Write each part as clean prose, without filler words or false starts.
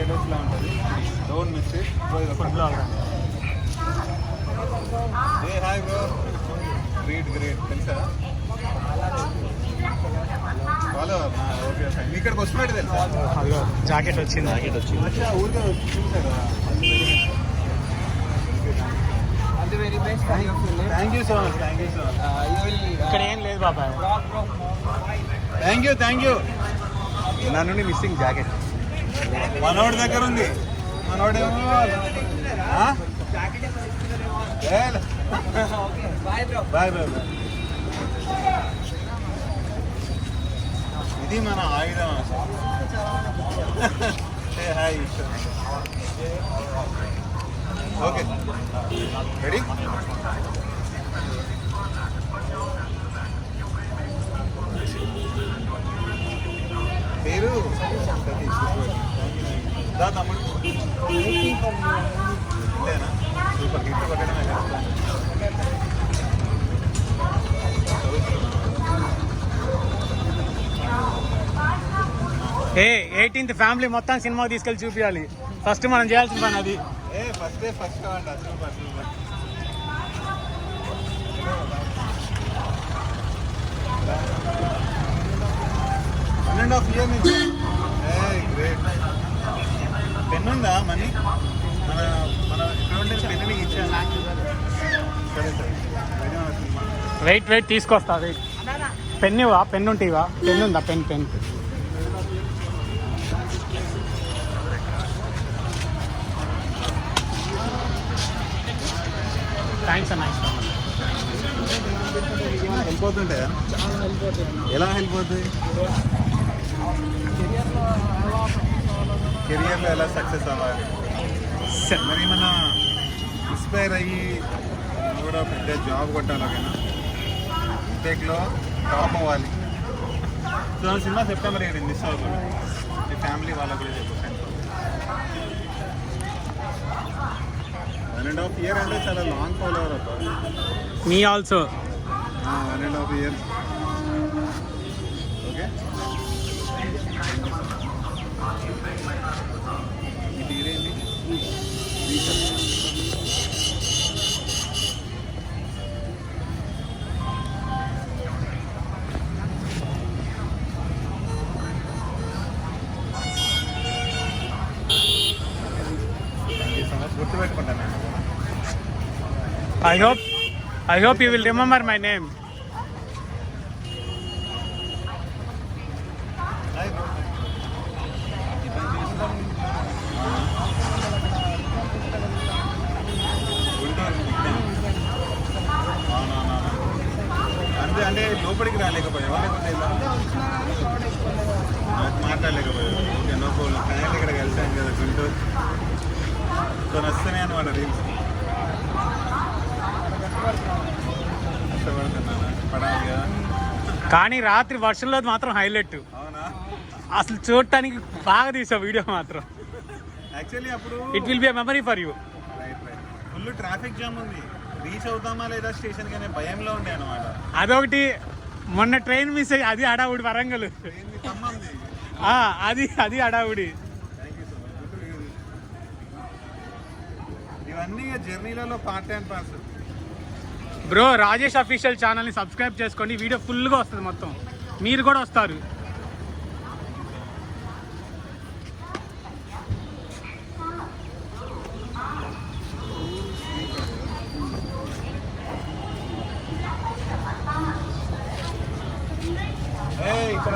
పొటాటోస్లా ఉంటుంది. Don't miss it. Food blog. A hi bro. Great great. తెలుసా follow okay fine. ఇక్కడికి వస్తున్నట్టు తెలుసా? అదిగో జాకెట్ వచ్చింది. ఊరికే చూసారా? Thank you so much. Thank you so much. ఇక్కడ ఏం లేదు బాబాయ్. Thank you. నా నుండి మిస్సింగ్ జాకెట్ మనోడి దగ్గర ఉంది. మనోడేమో బాయ్ బాయ్. ఇది మన ఆయుధం. హాయ్. Okay ready. పేరు సతీష్. దా తమ్ముడు. అంతేనా? సూపర్ హిట్ పక్కనే ఏ 18th ఫ్యామిలీ మొత్తం సినిమా తీసుకెళ్ళి చూపించాలి. ఫస్ట్ మనం చేయాల్సిన పని అది. ఫస్ట్ కావండి. Super super. 1.5 years నుంచి. గ్రేట్. పెన్ ఉందా మనీ? మన మన ఇక్కడ పెన్ నీకు ఇచ్చాను. సరే సరే. వెయిట్ తీసుకొస్తా. వెయిట్. పెన్ ఇవా? పెన్ ఉంటేవా? పెన్ ఉందా? పెన్. థ్యాంక్స్ అన్న. హెల్ప్ అవుతుంటాయా? ఎలా హెల్ప్ అవుతుంది? కెరియర్లో ఎలా సక్సెస్ అవ్వాలి? మరి మన ఇన్స్పైర్ అయ్యి కూడా పెద్ద జాబ్ కొట్టాలి. ఓకేనా? ఇంటెక్లో టాప్ అవ్వాలి. సో సినిమా సెప్టెంబర్ 7 మిస్ అవుతుంది. మీ ఫ్యామిలీ వాళ్ళకు కూడా చెప్పు. 1.5 years అంటే చాలా లాంగ్ ఫాలోవర్ అవుతుంది. Me also 1.5 years. ఓకే. ఇది ఇదేంటి? గుర్తుపెట్టుకుంటాను. I hope you will remember my name. అంటే లోపలికి రాలేకపోయావా? లేకపోతే మాట్లాడలేకపోయావు? Okay, no problem. ఫైనల్ ఇక్కడ కలిసాను కదా గుంటూరు. సో నచ్చుతున్నాయి అనమాట రీల్స్. కష్టపడుతున్నాను పడాలి కదా. కానీ రాత్రి వర్షంలో మాత్రం హైలైట్. అవునా? అసలు చూడటానికి బాగా తీసావు వీడియో మాత్రం. యాక్చువల్లీ అప్పుడు it will be a memory for you. Right. Full traffic jam ఉంది. రీచ్ అవుతామా లేదా స్టేషన్ కానీ భయంలో ఉండే అనమాట. అదొకటి. మొన్న ట్రైన్ మిస్ అయ్యి అది హడావుడి. వరంగల్ అది హడావుడి. ఇవన్నీ జర్నీలలో part and parcel. Bro, Rajesh official ఛానల్ని సబ్స్క్రైబ్ చేసుకోండి. వీడియో ఫుల్గా వస్తుంది మొత్తం. మీరు కూడా వస్తారు. ఇక్కడ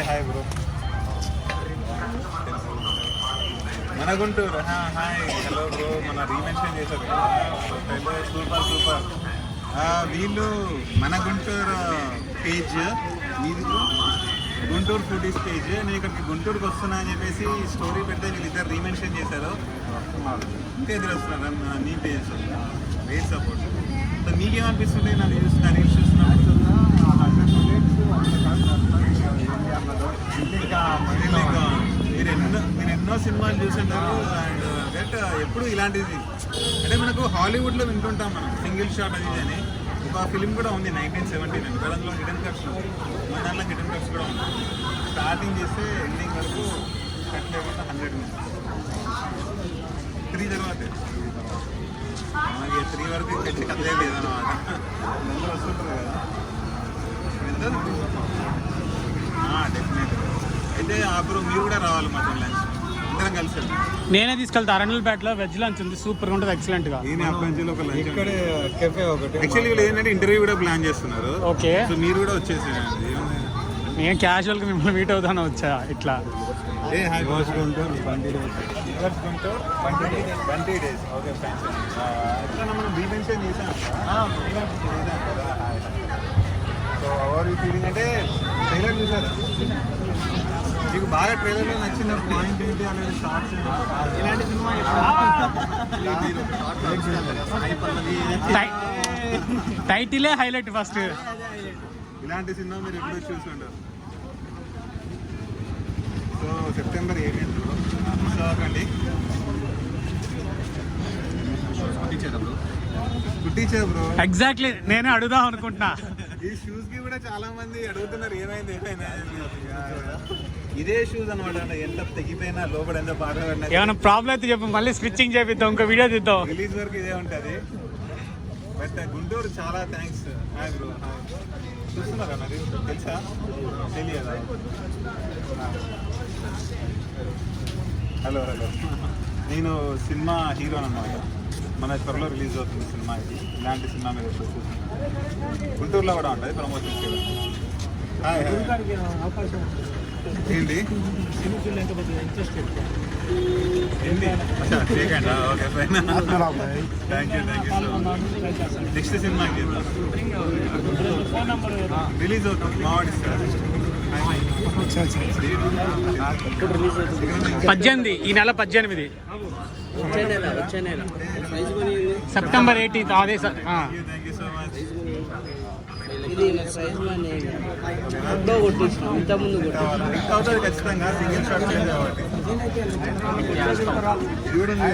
హాయ్ బ్రో. మన గుంటూరు. Hi hello bro. మన రీమెన్షన్ చేశారు కదా. సూపర్. వీళ్ళు మన గుంటూరు పేజ్, ఇది గుంటూరు ఫుడీస్ పేజ్. నేను ఇక్కడికి గుంటూరుకి వస్తున్నా అని చెప్పేసి స్టోరీ పెడితే వీళ్ళిద్దరు రీమెన్షన్ చేశారు. ఇంకా ఎదురు వస్తున్నారు నీ పేజ్. Great support. సో మీకేమనిపిస్తుంది నన్ను చూస్తున్నా రీల్స్ చూస్తున్నాను? మీరు ఎన్నో సినిమాలు చూసుంటారు. అండ్ దట్ ఎప్పుడు ఇలాంటిది అంటే మనకు హాలీవుడ్లో వింటుంటాం మనం సింగిల్ షాట్ అది అని. ఒక ఫిలిం కూడా ఉంది 1917 అని, అందులో హిడెన్ కట్స్, మన దాంట్లో హిడెన్ కట్స్ కూడా ఉంది. స్టార్టింగ్ చేస్తే ఎండింగ్ వరకు కట్ లేకుండా 100 minutes. 3 తర్వాత మనకి 3 వరకు కట్టి కథలే లేదన్నమాట. అందరూ వస్తుంటారు కదా, డెఫినెట్. అయితే అప్పుడు మీరు కూడా రావాలి మాతో లంచ్, అందరం కలిసి వెళ్దాం. నేనే తీసుకెళ్తా. అరణ్యపేటలో వెజ్ లంచ్ ఉంది, సూపర్ గా ఉంటుంది, ఎక్సలెంట్ గా. ఇక్కడే కెఫే ఒకటి. యాక్చువల్లీ వీళ్ళు ఏంటంటే ఇంటర్వ్యూ కూడా ప్లాన్ చేస్తున్నారు. ఓకే, సో మీరు కూడా వచ్చేసేయండి. నేను క్యాజువల్ గా మిమ్మల్ని మీట్ అవుతాను వచ్చా ఇట్లా. ఫీలింగ్ అంటే ట్రైలర్ చూసారు, మీకు బాగా ట్రైలర్లో నచ్చిన పాయింట్ ఏంటి అనేది షార్ట్స్ ఇలాంటి సినిమా టైటిలే హైలైట్ ఫస్ట్. ఇలాంటి సినిమా మీరు ఎప్పుడు చూసుకుంటారు. సో September 18th మిస్ అవ్వకండి. కుట్టించా బ్రో. ఎగ్జాక్ట్లీ నేనే అడుగుదాం అనుకుంటున్నా. ఈ షూస్ కి కూడా చాలా మంది అడుగుతున్నారు ఏమైంది. ఇదే షూస్ అనమాట, ఎంత తెగిపోయినా లోపల ఎంత బాధ పడినా. ఏమైనా ప్రాబ్లం అయితే చెప్పు, మళ్ళీ స్విచ్చింగ్ చేపిద్దాం, ఇంకో వీడియో తీద్దాం. రిలీజ్ వరకు ఇదే ఉంటుంది. బట్ గుంటూరు చాలా థ్యాంక్స్. హాయ్ బ్రో, చూస్తున్నారా మరి, తెలుసా తెలియదా? హలో హలో, నేను సినిమా హీరో అన్నమాట. మన త్వరలో రిలీజ్ అవుతుంది సినిమా. ఇది ఇలాంటి సినిమా మీరు ఎప్పుడు చూస్తున్నారు, గుంటూరులో కూడా ఉంటుంది ప్రమోషన్ చేయడం. హాయ్ ఏంటి ఏంటి చేయకండి. Okay fine, thank you so much. Next సినిమాకి రిలీజ్ అవుతుంది మావాడి సార్. 18 ఈ నెల 18 September 18th. అదే sir. Thank you so much. అవుతుంది ఖచ్చితంగా, సింగిల్ షాట్ కాబట్టి. చూడండి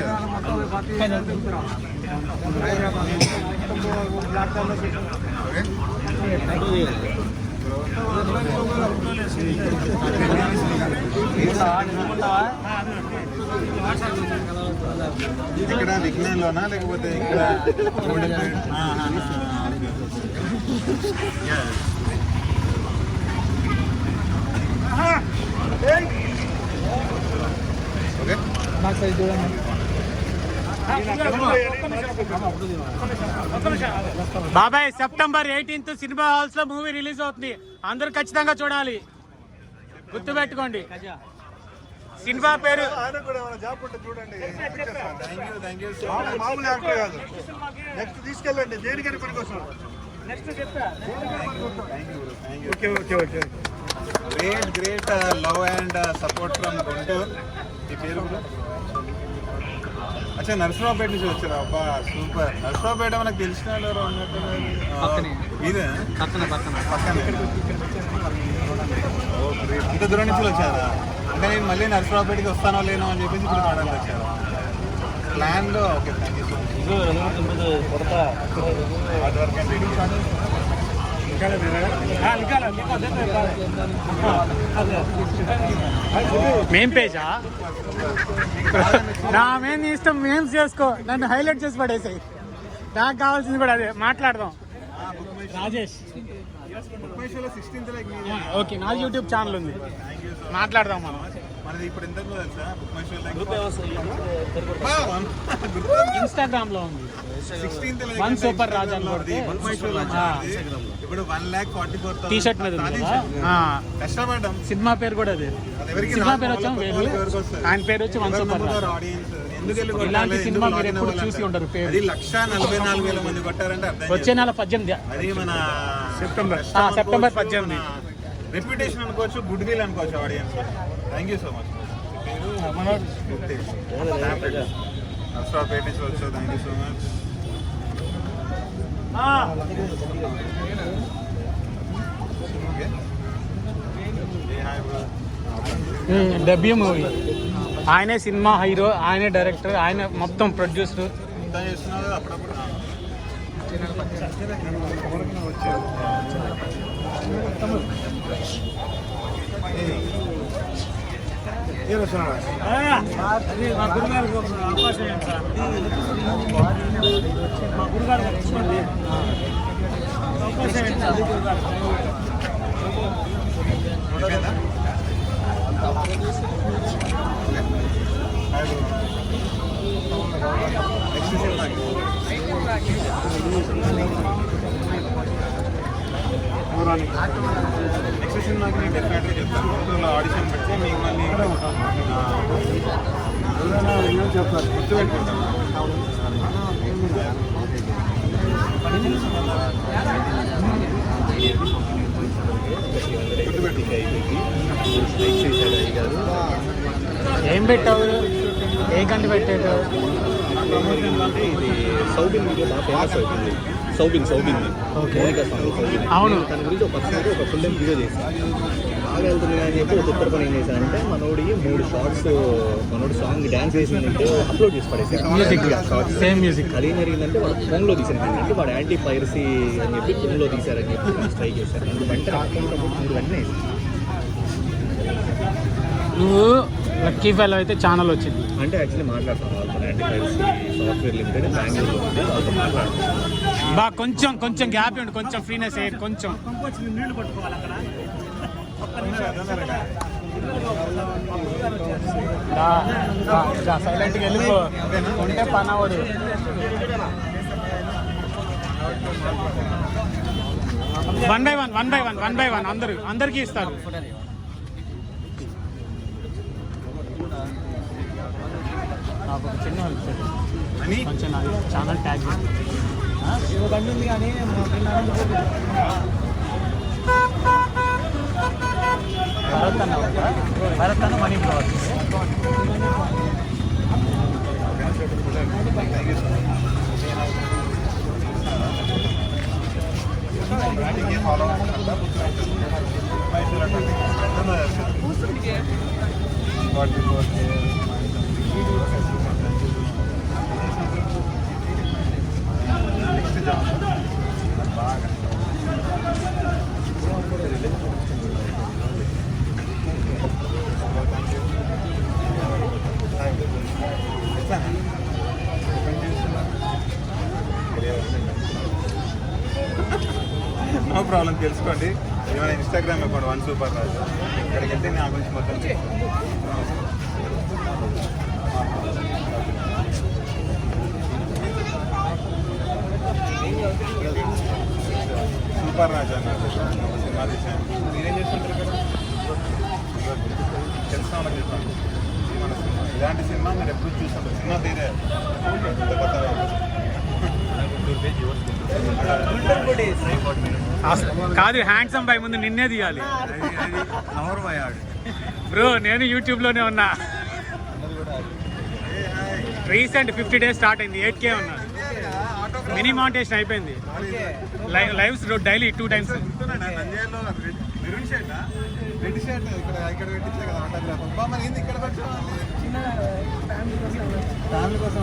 ఇక్కడ విజ్ఞాన్లోనా లేకపోతే ఇక్కడ బాబాయ్ September 18th సినిమా హాల్స్ లో మూవీ రిలీజ్ అవుతుంది, అందరూ ఖచ్చితంగా చూడాలి, గుర్తుపెట్టుకోండి. సినిమా పేరు తీసుకెళ్ళండి, దేనికని పనికొస్తాం. Great love and support from Guntur. ఈ పేరు అచ్చా నరసరావుపేట నుంచి వచ్చారా? అబ్బా సూపర్. నరసరావుపేట మనకు తెలిసిన వాళ్ళు ఉన్నట్టు ఇదే పక్కనే. ఇంత దూరం నుంచి వచ్చారా? అంటే నేను మళ్ళీ నరసరావుపేటకి వస్తానో లేనో అని చెప్పేసి ఇప్పుడు మాట్లాడి వచ్చారా ప్లాన్లో? Okay, thank you so much. Hard work అండి. మేం పేజా? నా మేము ఇష్టం, మేమ్స్ చేసుకో, నన్ను హైలైట్ చేసి పడేసాయి. నాకు కావాల్సింది కూడా అదే, మాట్లాడదాం. రాజేష్, ఓకే, నా యూట్యూబ్ ఛానల్ ఉంది, మాట్లాడదాం మనం. మనది ఇప్పుడు ఎంత తెలుసా? ఇన్స్టాగ్రామ్ లో ఉంది, 1 సూపర్ రాజ్ అని ఇప్పుడు 1,44,000 టీ షర్ట్ మీద ఉంది కదా. కష్టపడ్డాం. సినిమా పేరు కూడా అదే, సినిమా పేరు వచ్చాం వేరు, ఆయన పేరు వచ్చి 1 సూపర్ రాజ్. ఇలాంటి సినిమా మీరు ఎప్పుడు చూసి ఉంటారు. పేరు 1,44,000 మంది కొట్టారంటే వచ్చే నెల 18 అది మన September 18. రెప్యుటేషన్ అనుకోవచ్చు, గుడ్ విల్ అనుకోవచ్చు audience. Thank you so much. Narasaraopet నుంచి వచ్చావు, thank you so much. Debut movie, ఆయనే సినిమా హీరో, ఆయనే డైరెక్టర్, ఆయన మొత్తం ప్రొడ్యూసర్. చేస్తున్నావు కదా అప్పుడప్పుడు. మా గురుగారికి ఒక అవకాశం ఏంటి సార్? మా గురుగారికి తీసుకోండి అవకాశం ఏంటి సార్? నెక్స్ట్ సినిమాకి నేను డెఫినెట్గా చెప్తాను. గుంటూరులో ఆడిషన్ పెడితే మీకు మళ్ళీ చెప్తారు, గుర్తుపెట్టుకుంటాను. ఏం పెట్టావు? ఏ గంట పెట్టాడు? అంటే ఇది సౌబిన్ వీడియో బాగా ఫేమస్ అవుతుంది. సౌబిన్ మౌనిక సాంగ్. అవును, తన గురించి ఒక ఫుల్ లెంత్ వీడియో చేశాను. బాగా వెళ్తుంది అని చెప్పి ఒక ఉత్తర పని ఏం చేశానంటే మనోడికి 3 షార్ట్స్ మనోడి సాంగ్ డ్యాన్స్ వేసిందంటే అప్లోడ్ చేసి పడేసారు. Music same music. అది ఏం జరిగిందంటే వాడు ఫోన్లో తీసారు అంటే వాడు యాంటీ పైరసీ అని చెప్పి ఫోన్లో తీశారని చెప్పి స్ట్రైక్ చేశారు. అందుకు వెంటనే అకౌంట్ 3 వెంటనే నువ్వు లక్కీ ఫెలో అయితే ఛానల్ వచ్చింది అంటే యాక్చువల్లీ మాట్లాడతాను వాళ్ళతో. యాంటీ పైరసీ సాఫ్ట్వేర్ లిమిటెడ్ బెంగళూరులో ఉంది, వాళ్ళతో మాట్లాడతాను. బా కొంచెం గ్యాప్ ఇవ్వండి, కొంచెం ఫ్రీనెస్ అయ్యేది కొంచెం. నీళ్లు పట్టుకోవాలి అక్కడ. సైలెంట్గా వెళ్ళిపో, ఉంటే పని అవ్వదు. వన్ బై వన్ అందరికీ ఇస్తారు. నాకు ఒక చిన్న అని కొంచెం నాకు ఛానల్ ట్యాగ్ చేయండి. భరత్ అన్న మనీ బ్లాగ్. నో ప్రాబ్లం, తెలుసుకోండి. ఏమైనా ఇన్స్టాగ్రామ్ అకౌంట్ 1 సూపర్ రాజు, ఇక్కడికి వెళ్తే నా గురించి మొత్తం సూపర్ రాజు అన్న సినిమా తీసాను. మీరేం చేస్తుంటారు ఇక్కడ? తెలుసు వాళ్ళకి చెప్పండి. మన సినిమా ఇలాంటి సినిమా మీరు ఎప్పుడు చూస్తుంటారు. సినిమా తీరే కాదు, హ్యాండ్సమ్ బై ముందు నిన్నే తీయాలి బ్రో. నేను యూట్యూబ్లోనే ఉన్నా. రీసెంట్ 50 days స్టార్ట్ అయింది, 8K ఉన్నా. మినీ మానిటైజేషన్ అయిపోయింది. Lives daily 2 times. Red shirt ఇక్కడ పెట్టించే కదా ఆటోగ్రాఫ్. మరి ఏంది ఇక్కడ ఫ్యామిలీ కోసం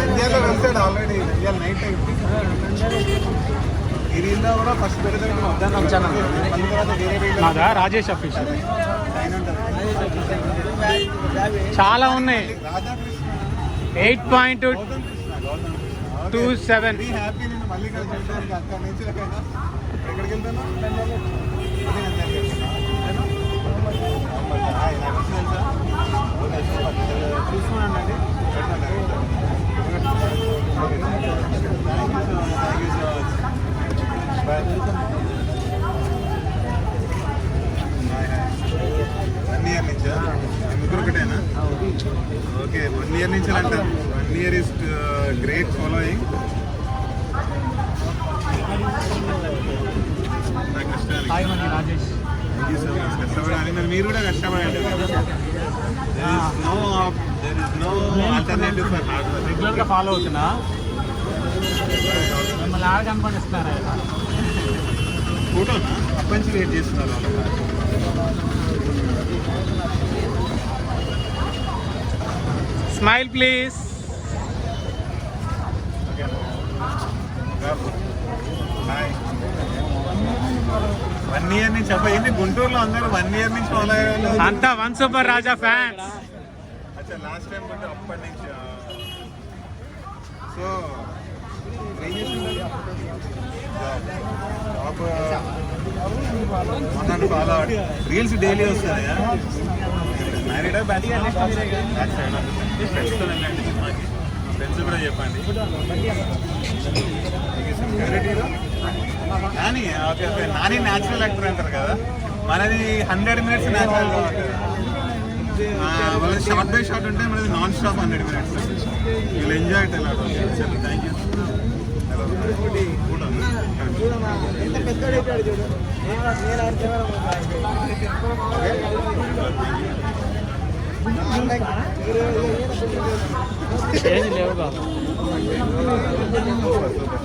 ఇండియాలో వెళ్తాడు ఆల్రెడీ. ఇవాళ నైట్ ఈ రీల్లో కూడా ఫస్ట్ పెడతాడు మధ్యాహ్నం ఛానల్, మళ్ళీ తర్వాత వేరే రీల్ నాదా రాజేష్ అఫీషియల్. చాలా ఉన్నాయి. 8.27. హ్యాపీ. నేను మళ్ళీ కలిసి వెళ్తాను అక్కడి నుంచి. ఎక్కడికి వెళ్తాను? చూసుకున్నానండి. వన్ ఇయర్ నుంచా? ముగ్గురు ఒకటేనా? ఓకే, 1 year నుంచి అంటారు. 1 year is great following. Rajesh కష్టపడాలి, మరి మీరు కూడా కష్టపడండి. రెగ్యులర్గా ఫాలో అవుతున్నా. మిమ్మల్ని ఆడ కనపడిస్తున్నారా? ఫోటో అప్పటి వెయిట్ చేస్తున్నారు. Smile please. ఇయర్ నుంచి అబ్బా ఏంటి గుంటూరులో అందరూ 1 ఇయర్ నుంచి ఫాలో అయ్యారు. అంతా వన్ సూపర్ రాజా ఫ్యాన్స్. అచ్చా లాస్ట్ టైం కొంటే అప్పటి నుంచి సో ఏం చేస్తున్నారు జాబ్ ఫాలో రీల్స్ డైలీ వస్తున్నాయా? మ్యారీడా బ్యాచ్ ఫ్రెండ్స్తో వెళ్ళండి సినిమాకి, ఫ్రెండ్స్ కూడా చెప్పండి. Favourite hero Nani. Okay okay, Nani natural actor అంటారు కదా, మనది 100 minutes న్యాచురల్గా ఉంటుంది. వాళ్ళది షార్ట్ బై షార్ట్ ఉంటే మనది నాన్ స్టాప్ 100 minutes. వీళ్ళు ఎంజాయ్ ఇట్ ఎలా. Thank you.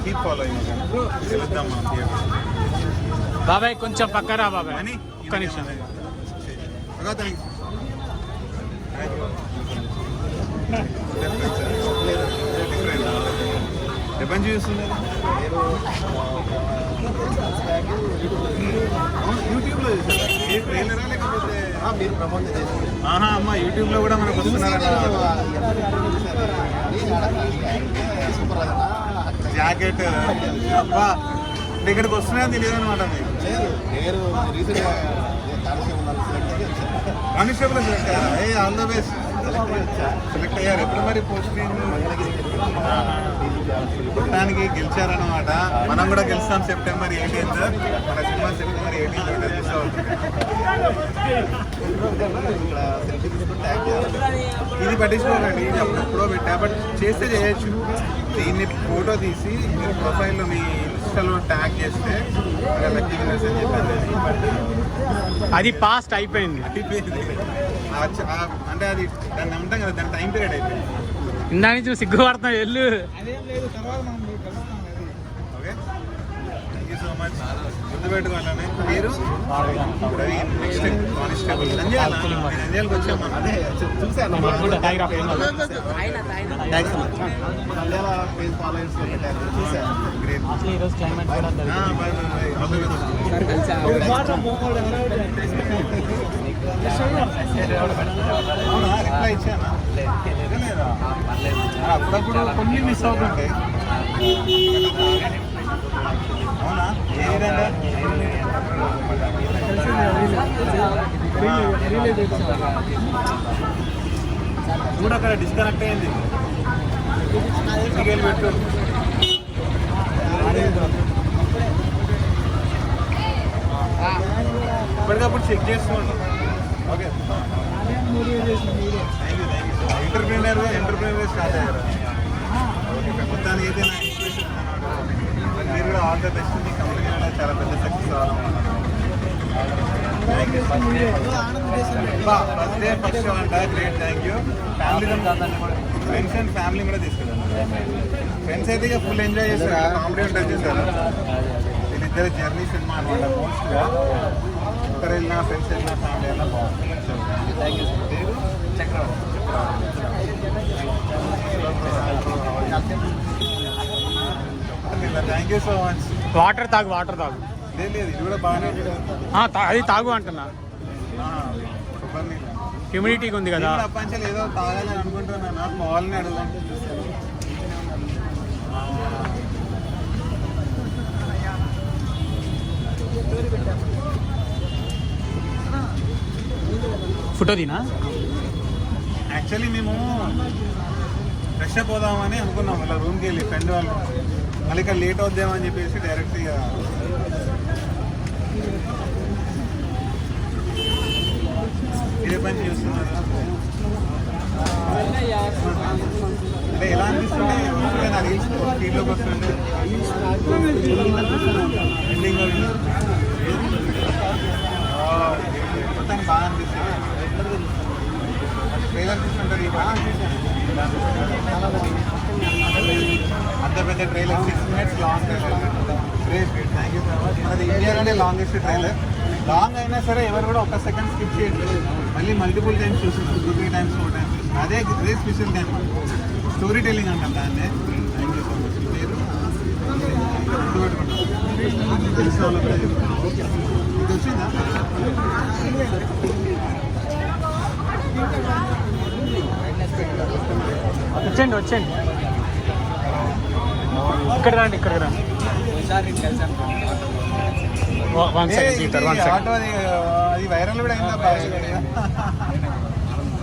Keep following. వెళ్దాం మనం థియేటర్. బాబాయ్ కొంచెం పక్కరా బాబాయ్ అని ఒక్క నిమిషం. ఎప్పటి నుంచి చూస్తున్నారు? యూట్యూబ్లో చూసారా? ఏ ట్రైలరా లేకపోతే మీరు ప్రమోట్ చేసి అమ్మ యూట్యూబ్లో కూడా మనకు వస్తున్నారన్న జాకెట్. అబ్బా ఇక్కడికి వస్తున్నాయని తెలియదు అనమాట మీకు. నేను రీసెంట్గా కానిస్టేబుల్ సెలెక్ట్ అయ్యారా? ఏ ఆల్ ద బెస్ట్. సెలెక్ట్ అయ్యారు. ఎప్పుడు మరి పోస్టింగ్? మొత్తానికి గెలిచారన్నమాట. మనం కూడా గెలుస్తాం September 18th. మన సినిమా September 18th రిలీజ్ అవుతుంది. ఇది పట్టించుకోకండి, ఇది అప్పుడెప్పుడో పెట్టా, బట్ చేస్తే చేయొచ్చు. దీన్ని ఫోటో తీసి మీరు ప్రొఫైల్లో మీ ఇన్స్టాలో ట్యాగ్ చేస్తే లక్కీ విన్నర్స్ అని చెప్పాను. అది పాస్ట్ అయిపోయింది. అంటే అది దాన్ని నమ్ముతాం కదా, దాని టైం పీరియడ్ అయిపోయింది. ఇందా నుంచి సిగ్గుపడతాం వెళ్ళు. Okay, thank you so much. గుర్తుపెట్టుకోవాలని మీరు నెక్స్ట్ కానిస్టేబుల్ నంద్యాలకు వచ్చాము. అదే చూసాను. గ్రేట్. అవునా, రిప్లై ఇచ్చానా? లేదా అప్పుడప్పుడు కొన్ని మిస్ అవుతుంటాయి. అవునా, ఏ విధంగా? కూడా అక్కడ డిస్కనెక్ట్ అయింది. ఇంటికి పెట్టు. ఇప్పటికప్పుడు చెక్ చేసుకోండి. Okay, thank you. Entrepreneur start అయ్యారు. ఓకే, మొత్తానికి అయితే నా ఇన్స్పిరేషన్ అన్నమాట. మీరు కూడా ఆల్ ద బెస్ట్. మీ కంపెనీ కూడా చాలా పెద్ద సక్సెస్ అవ్వాలన్నమాట. Thank you. First day first show అంట. Great, thank you. Family friends and family కూడా తీసుకెళ్ళాను. ఫ్రెండ్స్ అయితే ఇక ఫుల్ ఎంజాయ్ చేస్తారు. కామెడీ ఉంటుంది చూసారు. వీళ్ళిద్దరు జర్నీ సినిమా అనమాట. మోస్ట్గా ఒకరు వెళ్ళినా, ఫ్రెండ్స్ వెళ్ళినా, ఫ్యామిలీ వెళ్ళినా బాగుంటుంది. Thank you. పేరు Chakravarthi. Thank you so much. Water తాగు. లేదు, ఇది కూడా బాగానే అది తాగు అంటున్నా. హ్యూమిడిటీగా ఉంది కదా. అప్పంచాలి ఏదో తాగాలని అనుకుంటున్నాను. మాల్ని అడుగుదాం. ఫోటో తీనా? యాక్చువల్లీ మేము ఫ్రెష్ అప్ పోదామని అనుకున్నాం. ఇలా రూమ్కి వెళ్ళి ఫ్రెండ్ వాళ్ళు మళ్ళీ ఇక్కడ లేట్ అవుద్దామని చెప్పేసి డైరెక్ట్ ఇక ఇదే పని చేస్తున్నారు. అంటే ఎలా అనిపిస్తుంది? నా రీల్స్ స్పీడ్లోకి వస్తుంటే ఎండింగ్ మొత్తం బాగా అనిపిస్తుంది. ట్రైలర్ చూస్తుంటారు. అంత పెద్ద trailer, 6 minutes long trailer. Great, thank you so much. మనది ఇండియాలోనే లాంగెస్ట్ ట్రైలర్. లాంగ్ అయినా సరే ఎవరు కూడా ఒక సెకండ్ స్కిప్ చేయట్లేదు. మళ్ళీ మల్టిపుల్ టైమ్స్ చూస్తున్నారు, 2-3 times 4 times చూస్తున్నారు. అదే great special time, story telling అంటాం దాన్ని. Thank you so much. పేరు గుర్తుపెట్టుకుంటాం, తెలిసిన వాళ్ళు కూడా చెప్తాను. ఇది వచ్చిందా? వచ్చేయండి ఇక్కడ రండి వన్ సెకండ్ ఆటో అది వైరల్ కూడా అయిందా?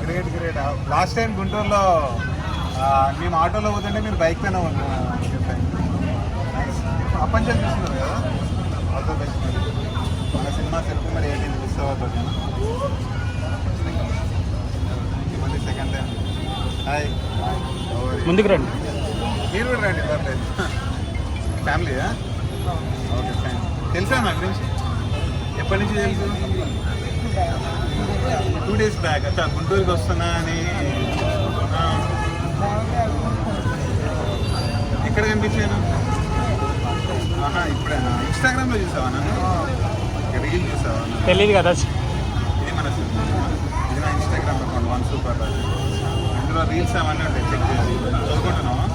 గ్రేట్. లాస్ట్ టైం గుంటూరులో మేము ఆటోలో పోతుంటే మీరు బైక్ పైన అప్పంచల్ చూస్తున్నారు కదా, ఆటో బైక్ మన సినిమా సెప్టెంబర్ 18 మిస్ అవ్వదు. మళ్ళీ సెకండ్ టైం హాయ్ ముందుకు రండి. మీరు కూడా రండి, పర్లేదు. ఫ్యామిలీయా? Okay fine. తెలుసా నా గురించి? ఎప్పటి నుంచి తెలుసు? 2 days బ్యాక్ అట్లా గుంటూరుకి వస్తున్నా అని. ఎక్కడ కనిపించాను? ఇప్పుడేనా? ఇన్స్టాగ్రామ్లో చూసావా నన్ను? రీల్ చూసావా? తెలియదు కదా. ఇది మన ఇది నా ఇన్స్టాగ్రామ్ అకౌంట్ వన్ సూపర్. ఇందులో రీల్స్ అవన్నీ ఉంటాయి, చెక్ చేసి. చదువుకుంటున్నావా?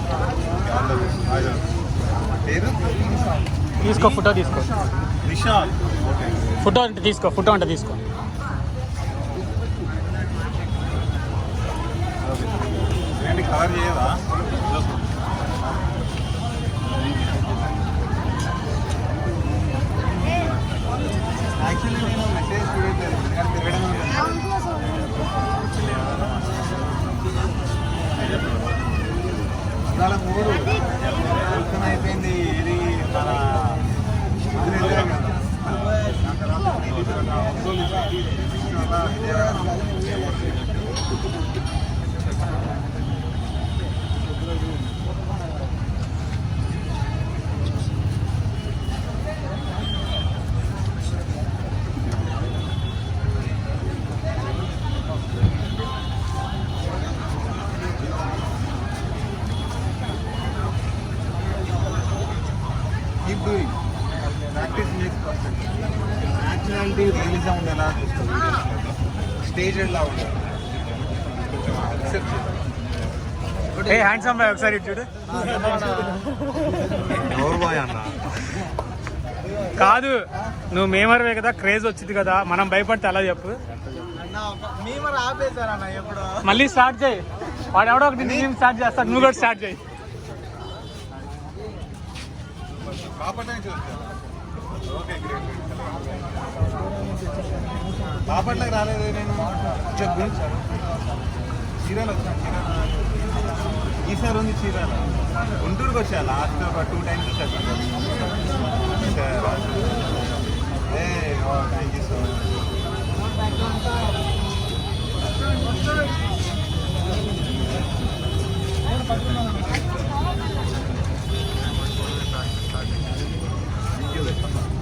పేరు తీసుకో, ఫోటో తీసుకో. విశాల్. ఫోటో అంటే తీసుకో. ఏంటి కవర్ చేయవా? యాక్చువల్లీ నేను మెసేజ్ చూడట్లేదు, ఎందుకంటే తిరగడం ఇవాళ 3 పొద్దున అయిపోయింది. ఇది మన keep doing, practice makes perfect. Naturality, realism ఉండేలా చూస్తుంది. స్టేజ్ ఎలా ఉండాలి, హ్యాండ్సమ్ బాయ్ ఒకసారి చూడు. కాదు, నువ్వు మేమర్వే కదా, క్రేజ్ వచ్చింది కదా, మనం భయపడితే అలా చెప్పు. మళ్ళీ స్టార్ట్ చేయి. వాడు ఎవడో ఒకటి నేను స్టార్ట్ చేస్తాను, నువ్వు కూడా స్టార్ట్ చేయి. బాపట్లకి రాలేదు నేను. చీరాలు వచ్చాను. ఈసారి ఉంది చీరాల. గుంటూరుకి వచ్చా లాస్ట్ ఒక 2 times వచ్చాను. Thank you so much.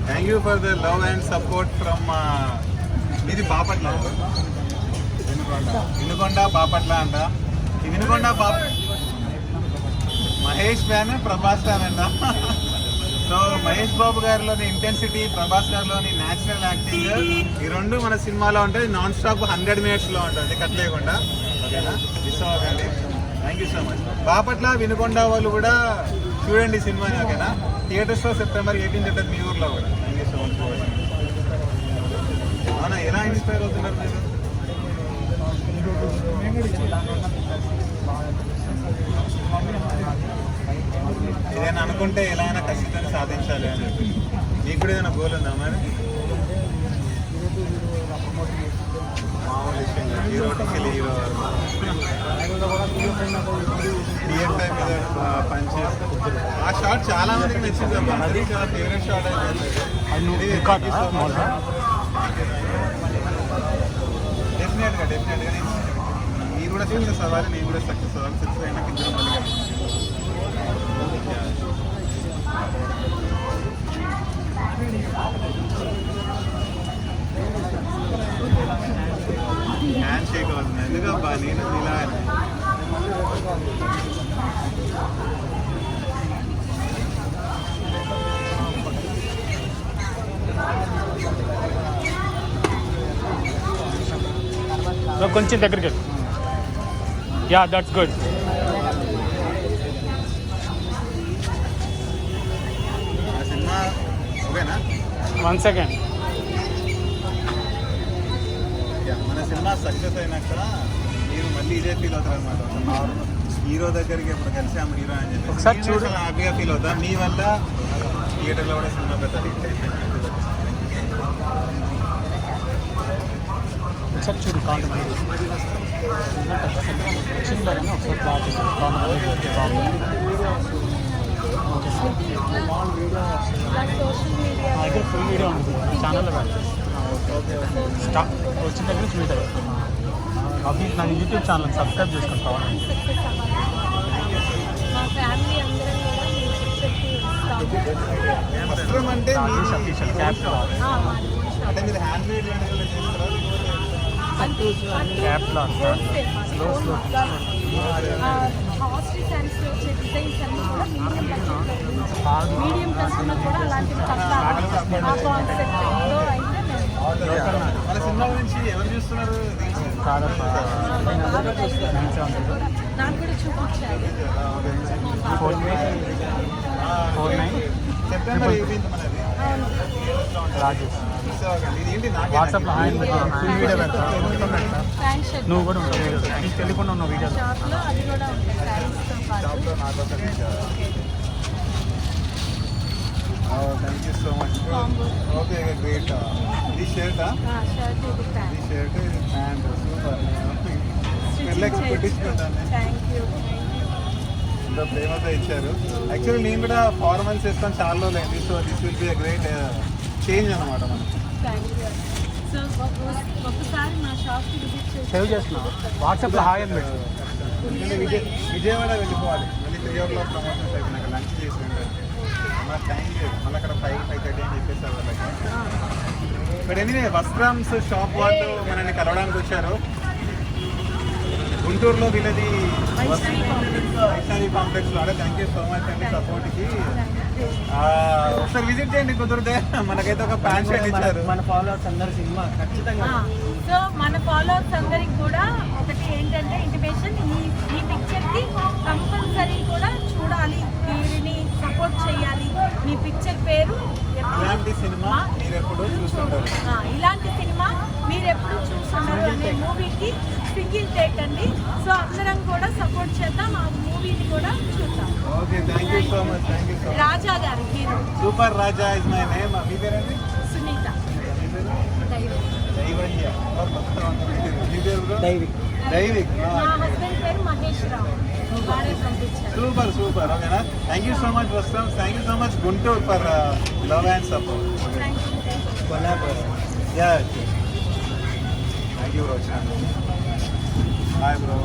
Thank you for the love and support from ఇది బాపట్ల. వినుకొండ బాపట్ల అంట. ఈ వినుకొండ మహేష్ ఫ్యాన్, ప్రభాస్ ఫ్యాన్ అంట. So Mahesh Babu గారిలోని intensity, Prabhas గారిలోని natural acting, ఈ రెండు మన సినిమాలో ఉంటుంది. నాన్ స్టాప్ 100 minutes ఉంటుంది, కట్ లేకుండా. ఓకేనా? మిస్ అవ్వకండి. Thank you so much. Bapatla, Vinukonda వాళ్ళు కూడా చూడండి సినిమాని. ఓకేనా? థియేటర్స్లో సెప్టెంబర్ 18 ఉంటుంది మీ ఊర్లో కూడా. Thank you so much. అవునా, ఎలా ఇన్స్పైర్ అవుతున్నారు మీరు? ఏదైనా అనుకుంటే ఎలా అయినా ఖచ్చితంగా సాధించాలి అని చెప్పి. మీకు కూడా ఏదైనా గోల్ ఉందా మరి? మామూలు విషయం కాదు, హీరో టికెల్ హీరో థియేటర్ మీద పంచి. ఆ షాట్ చాలా మందికి నచ్చింది అమ్మా. అది చాలా ఫేవరెట్ షాట్ అయిపోయింది. డెఫినెట్గా మీరు కూడా సక్సెస్ అవ్వాలి, నేను కూడా సక్సెస్ అవ్వాలి. సక్సెస్ అయినాక ఇద్దరం మళ్ళీ హ్యాండ్ షేక్ అవుతుంది. ఎందుకబ్బా నేను ఇలా కొంచెం దగ్గరికి. Yeah, that's good. సినిమా ఓకేనా? 1 second. సినిమా సక్సెస్ అయినాక మీరు మళ్ళీ ఇదే ఫీల్ అవుతారు అనమాట. హీరో దగ్గరికి ఎప్పుడు కలిసాము హీరో అని చెప్పి ఒకసారి నేను చాలా హ్యాపీగా ఫీల్ అవుతా. మీ వల్ల థియేటర్లో కూడా సినిమా పెద్ద హిట్ అయిపోయింది. ఒకసారి చూడు కాంటెంట్ దగ్గర ఫుల్ వీడియో ఉంటుంది ఛానల్లో స్టాక్ వచ్చిన దగ్గర చూడదు. అవి నా యూట్యూబ్ ఛానల్ సబ్స్క్రైబ్ చేసుకుంటాను. వస్త్రం అంటే అఫీషియల్ క్యాప్ అంటే మీరు hand made cap medium customer కూడా అలాంటివి మన సినిమా గురించి ఎవరు చూస్తున్నారు? నాకు కూడా చూపించారు. సెప్టెంబర్ 18 మనది. రాజేష్ ఇది ఏంటి నాకు వాట్సాప్లో ఫుల్ వీడియో పెడతాను. ప్యాంట్ షర్ట్ నువ్వు కూడా ఉంటావు వీడియో నీకు తెలియకుండా ఉన్న వీడియో షాప్లో అది కూడా ఉంటాయి శారీస్తో పాటు. షాప్లో నాకు thank you so much. Okay great. ఇది షర్టా? షర్ట్ ఇది ఇది ప్యాంట్. షర్ట్ ఇది ప్యాంట్. సూపర్. పిల్లలకి పెట్టించుకుంటాను. Thank you. ఇంత ప్రేమతో ఇచ్చారు. యాక్చువల్లీ నేను కూడా ఫార్మల్స్ వేస్తాను చాలా రోజులైంది. So this will be a great change అనమాట మనం. Thank you. సో ఒకసారి మా షాప్కి విజిట్ చేసి సేవ్ చేస్తున్నావు వాట్సాప్లో హాయ్ అని పెట్టు. ఎందుకంటే విజయవాడ వెళ్ళిపోవాలి. మళ్ళీ 3 o'clock ప్రమోషన్స్ అయిపోయినాక లంచ్ చేసి ఉంటారు. మాకు టైం లేదు. మళ్ళీ అక్కడ 5:30 అని చెప్పేసారు వాళ్ళకి. బట్ ఎనీవే వస్త్రాంస్ షాప్ వాళ్ళు మనల్ని కలవడానికి వచ్చారు. గుంటూరులో వీళ్ళది వైష్ణవి కాంప్లెక్స్లో. అదే థ్యాంక్ యూ సో మచ్ అండి సపోర్ట్కి. ఒకసారి విజిట్ చేయండి కుదిరితే. మనకైతే ఒక ప్యాంట్ షర్ట్ ఇచ్చారు. మన ఫాలోవర్స్ అందరు సినిమా ఖచ్చితంగా. సో మన ఫాలోవర్స్ అందరికి కూడా ఒకటి ఏంటంటే ఇంటిమేషన్, ఈ పిక్చర్కి కంపల్సరీ కూడా చూడాలి, వీరిని సపోర్ట్ చేయాలి. మీ పిక్చర్ పేరు ఇలాంటి సినిమా మీరు ఎప్పుడు చూస్తుంటారు? ఇలాంటి సినిమా మీరు ఎప్పుడు చూస్తున్నారు అనే మూవీకి సింగిల్ టేక్ అండి. సో అందరం కూడా సపోర్ట్ చేద్దాం, ఆ మూవీని కూడా చూద్దాం. Okay thank you so much. Thank you so much. Raja garu hero. Super Raja is my name. మీ పేరండి? సునీత. దైవయ్య. మీ పేరు బ్రో? దైవిక్. దైవిక్. మా హస్బెండ్ పేరు మహేష్ రావు. వాడే పంపించారు. Super super. ఓకేనా. థ్యాంక్ యూ సో మచ్ వస్తాం. Thank you so much Guntur for love and support. Thank you. Yeah thank you bro. Hi bro.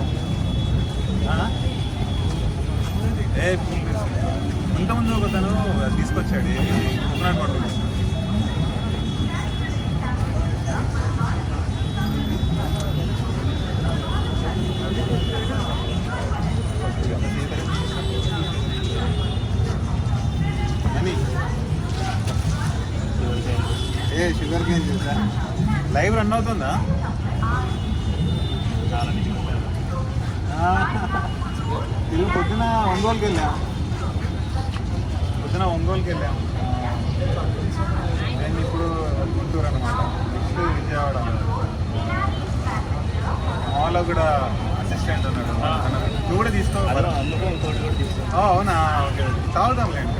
ఇంతకుముందు ఒక తను తీసుకొచ్చాడు కోకోనట్ వాటర్. అని షుగర్ కేన్ చూసా. లైవ్ రన్ అవుతుందా? ఇది పొద్దున ఒంగోలుకి వెళ్ళాం. నేను ఇప్పుడు గుంటూరు అనమాట. నెక్స్ట్ విజయవాడ. మాలో కూడా అసిస్టెంట్ ఉన్నాడు. నువ్వు కూడా తీసుకోవాలి. అవునా? ఓకే తాగుదాంలేండి.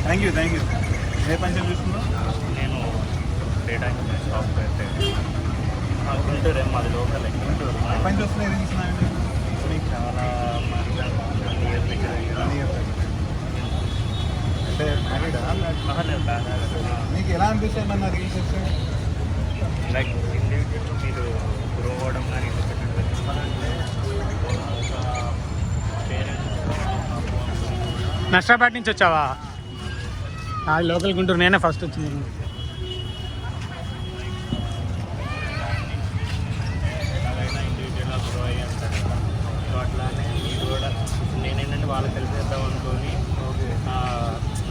Thank you thank you. ఏ పంచం చూస్తున్నావు? నేను డేటా ఇంజనీర్ సాఫ్ట్వేర్ గుంటూరు. మాది లోకల్ గుంటూరు. పంచం వస్తున్నాయి చూస్తున్నాయండి. మీకు చాలా అంటే మ్యారీడా? మీకు ఎలా అనిపిస్తుంది అన్న రీల్స్ వస్తే? లైక్ ఇండివిజువల్ మీరు గ్రో అవ్వడం కానీ నర్సాపేట నుంచి వచ్చావా? లోకల్ గుంటూరు. నేనే ఫస్ట్ వచ్చింది. అలాగైనా ఇండివిజువల్గా గ్రో అయ్యి అంటారు. సో అట్లానే మీరు కూడా నేనేంటంటే వాళ్ళకి తెలిసేద్దాం అనుకొని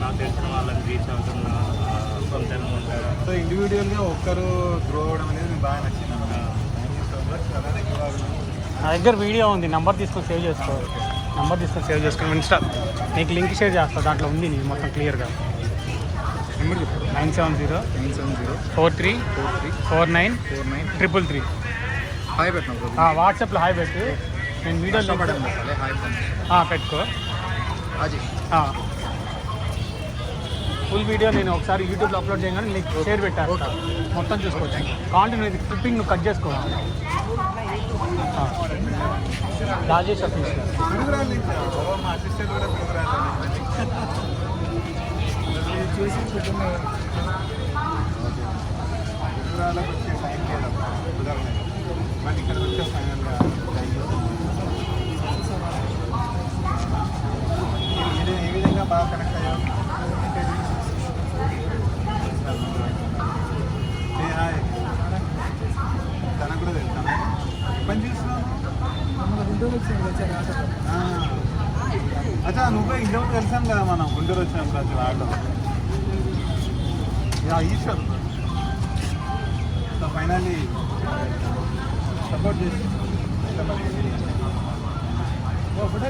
నాకు తెలిసిన వాళ్ళని రీచ్ అవుతున్నా కొంతమంది ఉంటారు. సో ఇండివిజువల్గా ఒక్కరు గ్రో అవ్వడం అనేది మీకు బాగా నచ్చింది అన్నమాట. Thank you so much. అలానే ఇవాళ నా దగ్గర వీడియో ఉంది, నంబర్ తీసుకొని సేవ్ చేసుకో. నంబర్ తీసుకొని సేవ్ చేసుకుని ఇన్స్టా నీకు లింక్ షేర్ చేస్తా, దాంట్లో ఉంది నీకు మొత్తం క్లియర్గా. నెంబర్ చెప్పు. 970 970 43 49 333. హాయ్ పెట్టినా వాట్సాప్లో హాయ్ పెట్టు, నేను వీడియోలో హాయ్ పెట్టుకో. అజయ్ ఫుల్ వీడియో నేను ఒకసారి యూట్యూబ్లో అప్లోడ్ చేయగానే నీకు షేర్ పెట్టాను, మొత్తం చూసుకోవచ్చు. కాంటిన్యూ ఇది క్లిప్పింగ్ నువ్వు కట్ చేసుకో. రాజేష్ అఫీషియల్. మా అసిస్టెంట్ కూడా చూసి గురుకురాలకు వచ్చే టైం లేదమ్మా, కుదరలేదు. బట్ ఇక్కడికి వచ్చే ఫైనల్గా మీరు ఏ విధంగా బాగా కనెక్ట్ అయ్యారు? హాయ్ తనకు కూడా తెలుసా? పని చూస్తున్నాను. అచ్చా నువ్వే ఇంతకుముందు కలిసాం కదా మనం గుంటూరు వచ్చినప్పుడు అసలు auto Eshwar. So finally support చేసి ఫోటో